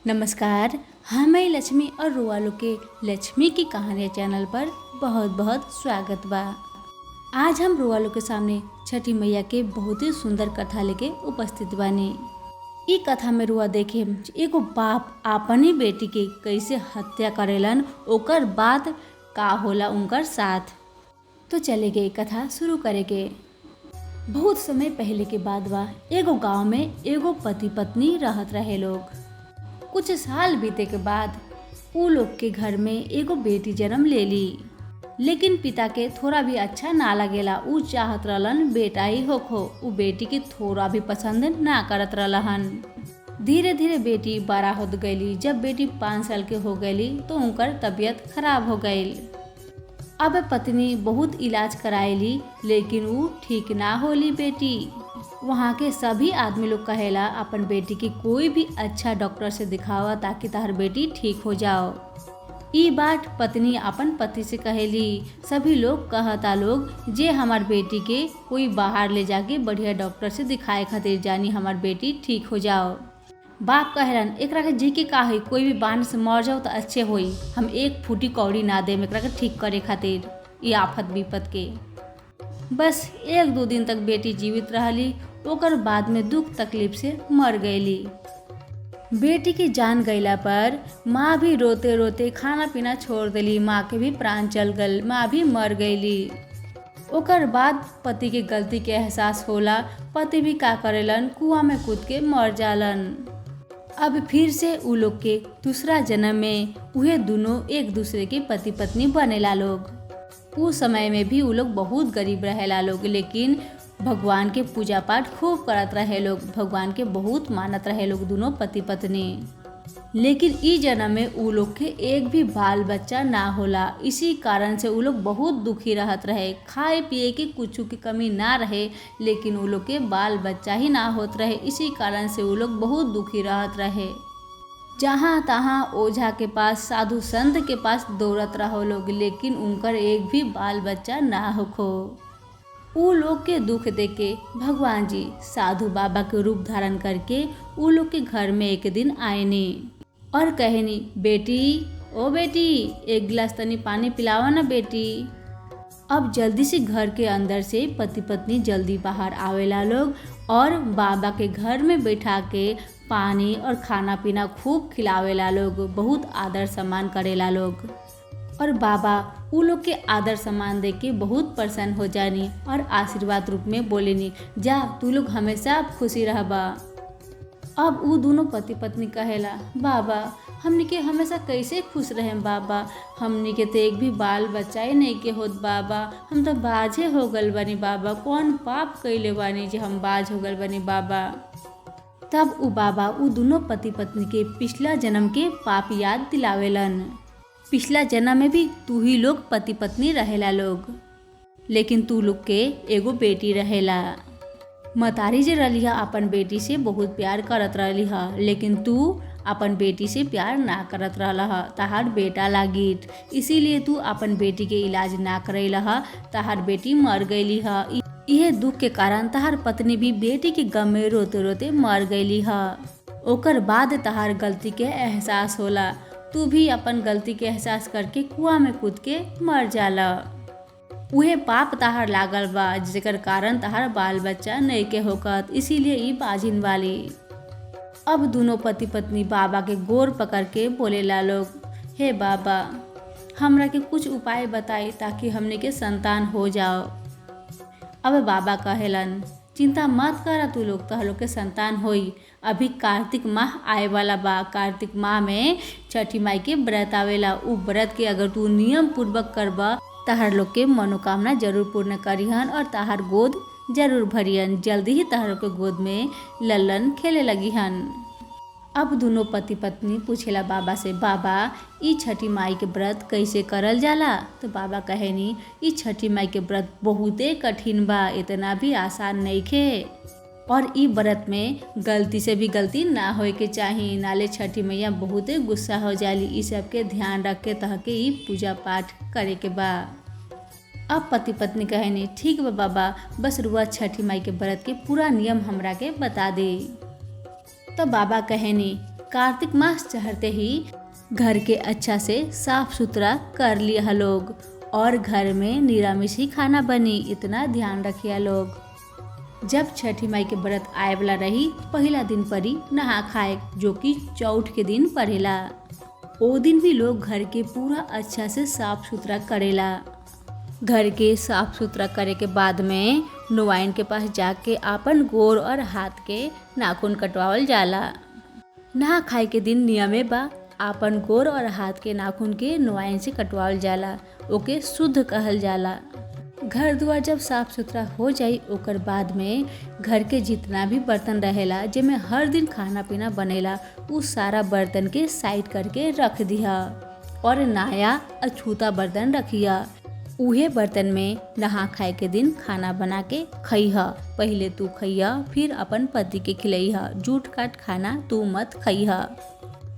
नमस्कार। हमें लक्ष्मी और रुआलो के लक्ष्मी की कहानी चैनल पर बहुत बहुत स्वागत बा। आज हम रुआलो के सामने छठी मैया के बहुत ही सुंदर कथा लेके उपस्थित बानी। ई कथा में रुआ देखे एगो बाप अपनी बेटी के कैसे हत्या करेलन, ओकर बाद का होला उनकर साथ। तो चले गए कथा शुरू करे के। बहुत समय पहले के बाद बा, एगो गांव में एगो पति पत्नी रहत रहे लोग। कुछ साल बीते के बाद उ लोग के घर में एगो बेटी जन्म ले ली, लेकिन पिता के थोड़ा भी अच्छा ना लगेला। उ चाहत रहलन बेटा ही होखो। उ बेटी के थोड़ा भी पसंद ना करत रहलन। धीरे धीरे बेटी बड़ा होत गईली। जब बेटी 5 साल के हो गईली तो उनकर तबीयत खराब हो गई। अब पत्नी बहुत इलाज कराएली, लेकिन उ ठीक ना होली बेटी। वहाँ के सभी आदमी लोग कहेला अपन बेटी की कोई भी अच्छा डॉक्टर से दिखावा ताकि तार बेटी ठीक हो जाओ। ई बात पत्नी अपन पति से कहेली। सभी लोग कहता लोग जे हमार बेटी के कोई बाहर ले जाके बढ़िया डॉक्टर से दिखाए खातिर जानी हमार बेटी ठीक हो जाओ। बाप कहलन एकरा के जी के का है, कोई भी बांध से मर जाओ तो अच्छे होई। हम एक फूटी कौड़ी ना देम एकरा के ठीक करे खातिर ये आफत विपत के। बस 1-2 दिन तक बेटी जीवित रहली, ओकर बाद में दुख तकलीफ से मर गईली। बेटी की जान गईला पर माँ भी रोते रोते खाना पीना छोड़ देली। माँ के भी प्राण चल गल, माँ भी मर गईली। ओकर बाद पति के गलती के एहसास होला। पति भी का करेलन, कुआं में कूद के मर जालन। अब फिर से उ लोग के दूसरा जन्म में उहे दोनों एक दूसरे के पति पत्नी बनेला लोग। उस समय में भी उ लोग बहुत गरीब रहेला लोग, लेकिन भगवान के पूजा पाठ खूब करत रहे लोग। भगवान के बहुत मानत रहे लोग दोनों पति पत्नी। लेकिन ई जन्म में उ लोग के एक भी बाल बच्चा ना होला। इसी कारण से उ लोग बहुत दुखी रहत रहे। खाए पिए की कुछ की कमी ना रहे, लेकिन उ लोग के बाल बच्चा ही ना होत रहे। इसी कारण से उ लोग बहुत दुखी रहत रहे। जहाँ तहाँ ओझा के पास, साधु संत के पास दौड़त रहो लोग, लेकिन उनकर एक भी बाल बच्चा ना होखो। उ लोग के दुख देखे भगवान जी साधु बाबा के रूप धारण करके उ लोग के घर में एक दिन आएनी और कहनी, बेटी ओ बेटी, एक गिलास तनी पानी पिलावा ना बेटी। अब जल्दी से घर के अंदर से पति पत्नी जल्दी बाहर आवेला लोग और बाबा के घर में बैठा के पानी और खाना पीना खूब खिलावेला लोग। बहुत आदर सम्मान करेला लोग और बाबा उ लोग के आदर सम्मान दे के बहुत प्रसन्न हो जानी और आशीर्वाद रूप में बोलेनी, जा तू लोग हमेशा खुशी रहबा। अब उ दोनों पति पत्नी कहेला, बाबा हमनी के हमेशा कैसे खुश रहे बाबा, हमनी के तो एक भी बाल बच्चा ही नहीं के होत बाबा। हम तो बाझे हो गल बनी बाबा, कौन पाप कैले बानी जे हम बाझ हो गल बनी बाबा। तब उ बाबा उ दोनों पति पत्नी के पिछला जन्म के पाप याद दिलावेलन। पिछला जन्म में भी तू ही लोग पति पत्नी रहेला लोग, लेकिन तू लोग के एगो बेटी रहेला। मतारी जे रही अपन बेटी से बहुत प्यार करत रही, लेकिन तू अपन बेटी से प्यार ना करत रहला। तहार बेटा लागिट, इसीलिए तू अपन बेटी के इलाज ना करैला। तहार बेटी मर गईली ह। यह दुख के कारण तहार पत्नी भी बेटी के गम में रोते रोते मर गईली ह। ओकर बाद तहार गलती के एहसास होला। तू भी अपन गलती के एहसास करके कुआं में कूद के मर जाला। उहे पाप तहार लागल बा जेकर कारण तहार बाल बच्चा नहीं के होकत, इसीलिए ई बाजिन वाली। अब दोनों पति पत्नी बाबा के गोर पकड़ के बोलेला लोग, हे बाबा हमरा के कुछ उपाय बताई ताकि हमने के संतान हो जाओ। अब बाबा कहेलन, चिंता मत करा, तू लोग तो लोग के संतान होई। अभी कार्तिक माह आए वाला बा। कार्तिक माह में छठी माई के व्रत आवेला। उ व्रत के अगर तू नियम पूर्वक करबा तहार लोग के मनोकामना जरूर पूर्ण करिहन और तहार गोद जरूर भरियन। जल्दी ही तहार के गोद में लल्लन खेले लगिहन। अब दोनों पति पत्नी पूछेला बाबा से, बाबा ई छठी माई के व्रत कैसे करल जाला। तो बाबा कहेनी, ई छठी माई के व्रत बहुते कठिन बा, इतना भी आसान नहीं खे। और ई व्रत में गलती से भी गलती ना होए के चाही, नाले छठी मैया बहुते गुस्सा हो जाली। ई सब के ध्यान रख के तह के ई पूजा पाठ करे के बा। अब पति पत्नी कहेनी, ठीक बा बाबा, बस रुआ छठी माई के व्रत के पूरा नियम हमरा के बता दे। तो बाबा कहेनी, कार्तिक मास चढ़ते ही घर के अच्छा से साफ सुथरा कर लिया लोग और घर में निरामिष ही खाना बनी, इतना ध्यान रखिया लोग। जब छठी माई के व्रत आए वाला रही, पहला दिन पड़ी नहा खाए, जो कि चौथ के दिन पड़ेला। ओ दिन भी लोग घर के पूरा अच्छा से साफ सुथरा करेला। घर के साफ सुथरा करे के बाद में नुआइन के पास जाके आपन गोर और हाथ के नाखून कटवावल जाला। नहा खाए के दिन नियमे बा आपन गोर और हाथ के नाखून के नुआइन से कटवावल जाला, ओके शुद्ध कहल जाला। घर दुआर जब साफ सुथरा हो जाई, ओकर बाद में घर के जितना भी बर्तन रहेला जेमे हर दिन खाना पीना बनेला, उ सारा बर्तन के साइड करके रख दिया और नया अछूता बर्तन रखिया। उहे बर्तन में नहा खाए के दिन खाना बना के खइहा। पहले तू खइहा, फिर अपन पति के खिलइहा। जूठ काट खाना तू मत खइहा।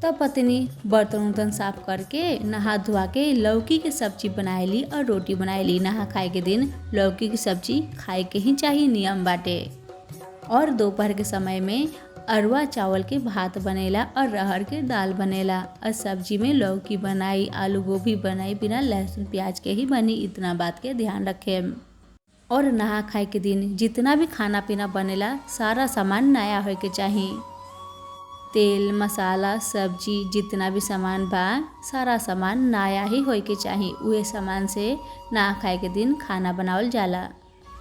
तब पत्नी बर्तन उर्तन साफ करके नहा धोआ के लौकी के सब्जी बनाएली और रोटी बनाएली। नहा खाए के दिन लौकी की सब्जी खाए के ही चाहिए, नियम बाटे। और दोपहर के समय में अरवा चावल के भात बनेला और रहर के दाल बनेला और सब्जी में लौकी बनाई, आलू गोभी बनाई, बिना लहसुन प्याज के ही बनी, इतना बात के ध्यान रखे। और नहा खाए के दिन जितना भी खाना पीना बनेला सारा सामान नया होए के चाहिए। तेल मसाला सब्जी जितना भी सामान बा सारा सामान नया ही होए के चाहिए। उहे सामान से नहा खाए के दिन खाना बनावल जाला।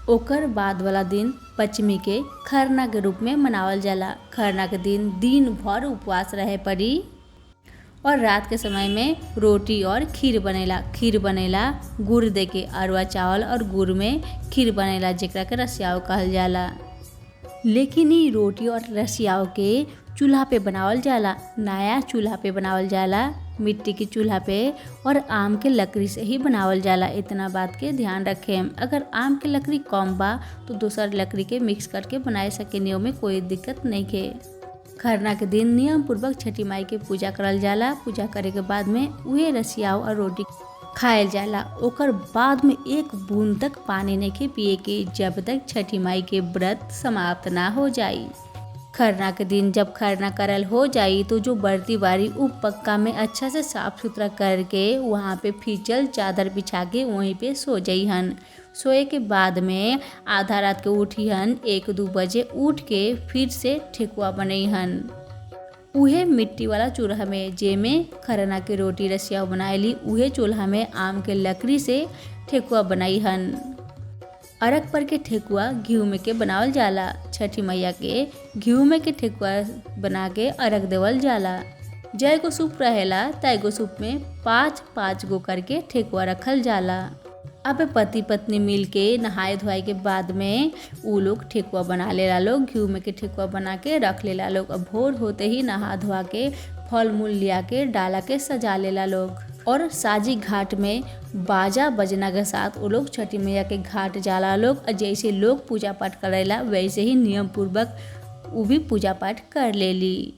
ओकर बाद वाला दिन पचमी के खरना के रूप में मनावल जाला। खरना के दिन भर उपवास रहे पड़ी और रात के समय में रोटी और खीर बनेला। खीर बनेला गुड़ दे के, अरवा चावल और गुड़ में खीर बनेला, जेकरा के रसियाव कहल जाला। लेकिन ये रोटी और रसियाव के चूल्हा पे बनावल जाला, नया चूल्हा पे बनावल जाला, मिट्टी की चूल्हा पे, और आम के लकड़ी से ही बनावल जाला। इतना बात के ध्यान रखें। अगर आम के लकड़ी कम बा तो दूसर लकड़ी के मिक्स करके बनाए सके, में कोई दिक्कत नहीं के। खरना के दिन नियम पूर्वक छठी माई के पूजा करल जाला। पूजा करे के बाद में उहे रसियाव और रोटी खायल जाला। ओकर बाद में एक बूंद तक पानी नहीं के पिए के, जब तक छठी माई के व्रत समाप्त ना हो जाई। खरना के दिन जब खरना करल हो जाई तो जो बर्ती बारी उ पक्का में अच्छा से साफ सुथरा करके वहाँ पे फीचल चादर बिछा के वहीं पे सो जाइहन। सोए के बाद में आधा रात के उठिहन, 1-2 बजे उठ के फिर से ठेकुआ बनइहन। उहे मिट्टी वाला चूल्हा में जेमे खरना के रोटी रसिया बनाएली, उहे चूल्हा में आम के लकड़ी से ठेकुआ बनाइहन। अरग पर के ठेकुआ घी में के बनावल जाला। छठी मैया के घी में के ठेकुआ बना के अरग देवल जाला। जय गो सूप रहेला तय गो सूप में 5-5 गो करके ठेकुआ रखल जाला। अब पति पत्नी मिल के नहाए धोआए के बाद में उ लोग ठेकुआ बना लेला लोग, घी में के ठेकुआ बना के रख लेला लोग। अब भोर होते ही नहा धोआ के फल मूल लिया के डाला के सजा लेला लोग और साजी घाट में बाजा बजना के साथ वो लोग छठी मैया के घाट जाला लोग। जैसे लोग पूजा पाठ करेला वैसे ही नियम पूर्वक वो भी पूजा पाठ कर लेली।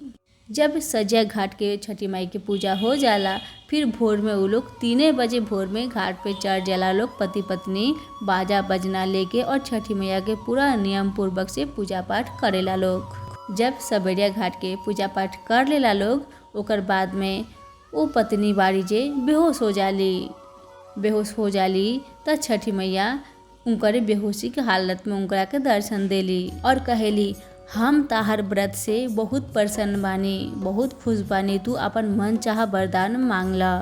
जब सजा घाट के छठी माई के पूजा हो जाला, फिर भोर में वो लोग 3 बजे भोर में घाट पे चढ़ जाला लोग, पति पत्नी बाजा बजना लेके, और छठी मैया के पूरा नियम पूर्वक से पूजा पाठ करेला लोग। जब सबेरिया घाट के पूजा पाठ कर लेला लोग, ओकर बाद में वो पत्नी बाड़ी जे बेहोश हो जाली त छठी मैया उनकर बेहोशी के हालत में उनकरा के दर्शन देली और कहेली, हम ताहर व्रत से बहुत प्रसन्न बानी, बहुत खुश बानी, तू अपन मन चाह वरदान मांगला।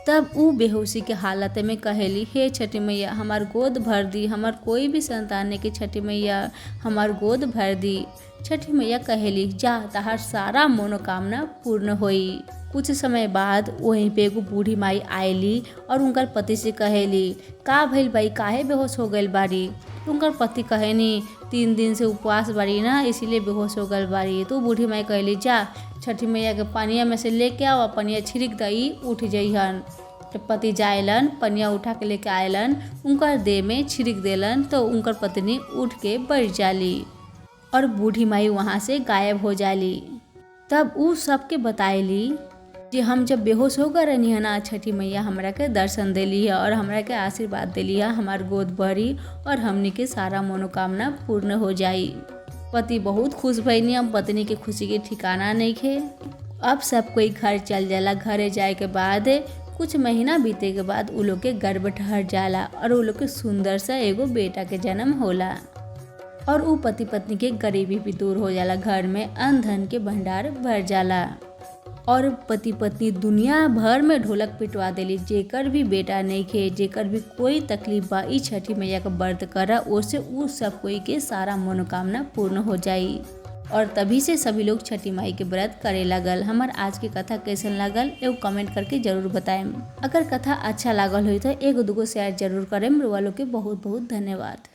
तब उ बेहोशी के हालत में कहेली, हे छठी मैया हमार गोद भर दी, हमार कोई भी संतान नहीं के छठी मैया हमार गोद भर दी। छठी मैया कहेली, जा ताहर सारा मनोकामना पूर्ण होई। कुछ समय बाद वहीं पे एगो बूढ़ी माई आयली और उनकर पति से कहेली, का भइल भाई, काहे बेहोश हो गइल बाड़ी। उनकर पति कहेनी, 3 दिन से उपवास बाड़ी ना, इसीलिए बेहोश हो गइल बाड़ी। तो बूढ़ी माई कहली, जा छठी मैया के पनिया में से लेके आओ, पनिया छिड़क दई, उठ जइहन। तो पति जायलन, पनिया उठा के लेके आयलन, उनकर देह में छिड़क देलन तो उनकर पत्नी उठ के बैठ जाली और बूढ़ी माई वहाँ से गायब हो जाली। तब उ सबके बताएली कि हम जब बेहोश हो गए रहनी है ना, छठी मैया हमरा के दर्शन देली है और हमरा के आशीर्वाद देली है, हमार गोद भरी और हमनी के सारा मनोकामना पूर्ण हो जाई। पति बहुत खुश भइनी, अब पत्नी के खुशी के ठिकाना नहीं खे। अब सब कोई घर चल जाला। घरे जाए के बाद कुछ महीना बीते के बाद उ लोग के गर्भ ठहर जाला और उ लोग के सुंदर सा एगो बेटा के जन्म होला और उ पति पत्नी के गरीबी भी दूर हो जाला। घर में अन्न धन के भंडार भर जाला और पति पत्नी दुनिया भर में ढोलक पिटवा देली। जेकर भी बेटा नहीं खे, जेकर भी कोई तकलीफ बा, ई छठी मैया का व्रत करा, ओसे उ सब कोई के सारा मनोकामना पूर्ण हो जाई। और तभी से सभी लोग छठी माई के व्रत करे लगल। हमार आज की कथा कैसन लागल एगो कमेंट करके जरूर बताएम। अगर कथा अच्छा लागल हुई तो एगो दूगो शेयर जरूर करेम। रुआ लोग के बहुत बहुत धन्यवाद।